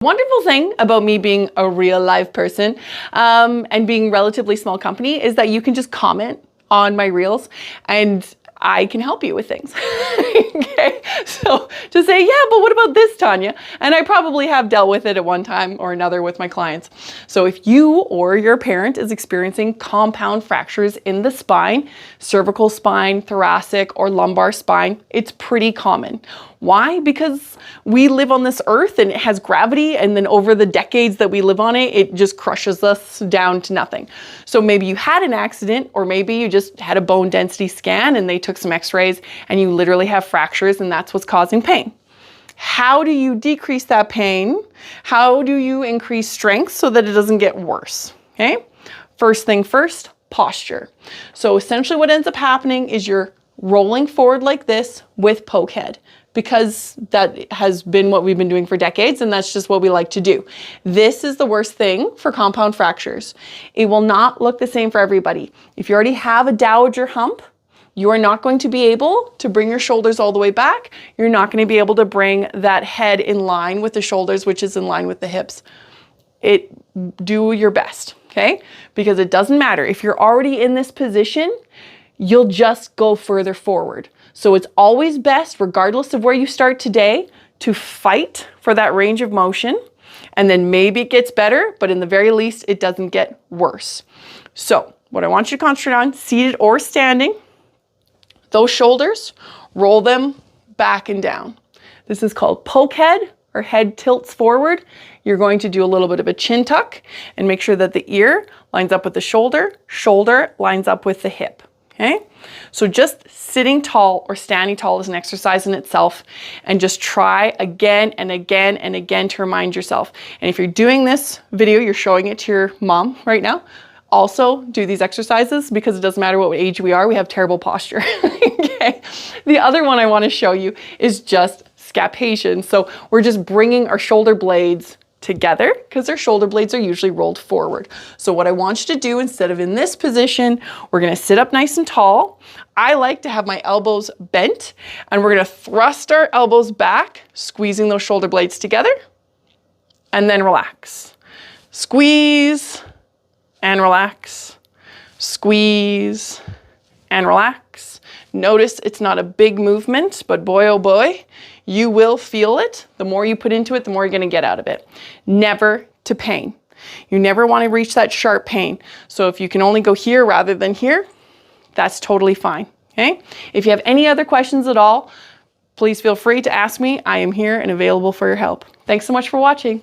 Wonderful thing about me being a real live person and being relatively small company is that you can just comment on my reels and I can help you with things. Okay, so just say, yeah, but what about this, Tanya? And I probably have dealt with it at one time or another with my clients. So if you or your parent is experiencing compound fractures in the spine, cervical spine, thoracic, or lumbar spine, it's pretty common. Why? Because we live on this earth and it has gravity, and then over the decades that we live on it, it just crushes us down to nothing. So maybe you had an accident, or maybe you just had a bone density scan and they took some x-rays and you literally have fractures and that's what's causing pain. How do you decrease that pain? How do you increase strength so that it doesn't get worse? Okay, first thing first, posture. So essentially what ends up happening is you're rolling forward like this with poke head, because that has been what we've been doing for decades and that's just what we like to do. This is the worst thing for compound fractures. It will not look the same for everybody. If you already have a dowager hump, you are not going to be able to bring your shoulders all the way back. You're not going to be able to bring that head in line with the shoulders, which is in line with the hips. Do your best, okay? Because it doesn't matter. If you're already in this position, you'll just go further forward. So it's always best, regardless of where you start today, to fight for that range of motion. And then maybe it gets better, but in the very least, it doesn't get worse. So what I want you to concentrate on, seated or standing, those shoulders, roll them back and down. This is called poke head, or head tilts forward. You're going to do a little bit of a chin tuck and make sure that the ear lines up with the shoulder, shoulder lines up with the hip. Okay, so just sitting tall or standing tall is an exercise in itself, and just try again and again and again to remind yourself. And if you're doing this video, you're showing it to your mom right now, also do these exercises, because it doesn't matter what age we are, we have terrible posture. Okay, the other one I want to show you is just scapation. So we're just bringing our shoulder blades together, because our shoulder blades are usually rolled forward. So what I want you to do, instead of in this position, we're going to sit up nice and tall. I like to have my elbows bent, and we're going to thrust our elbows back, squeezing those shoulder blades together, and then relax. Squeeze and relax. Squeeze and relax. Notice it's not a big movement, but boy, oh boy, you will feel it. The more you put into it, the more you're going to get out of it. Never to pain. You never want to reach that sharp pain. So if you can only go here rather than here, that's totally fine. Okay? If you have any other questions at all, please feel free to ask me. I am here and available for your help. Thanks so much for watching.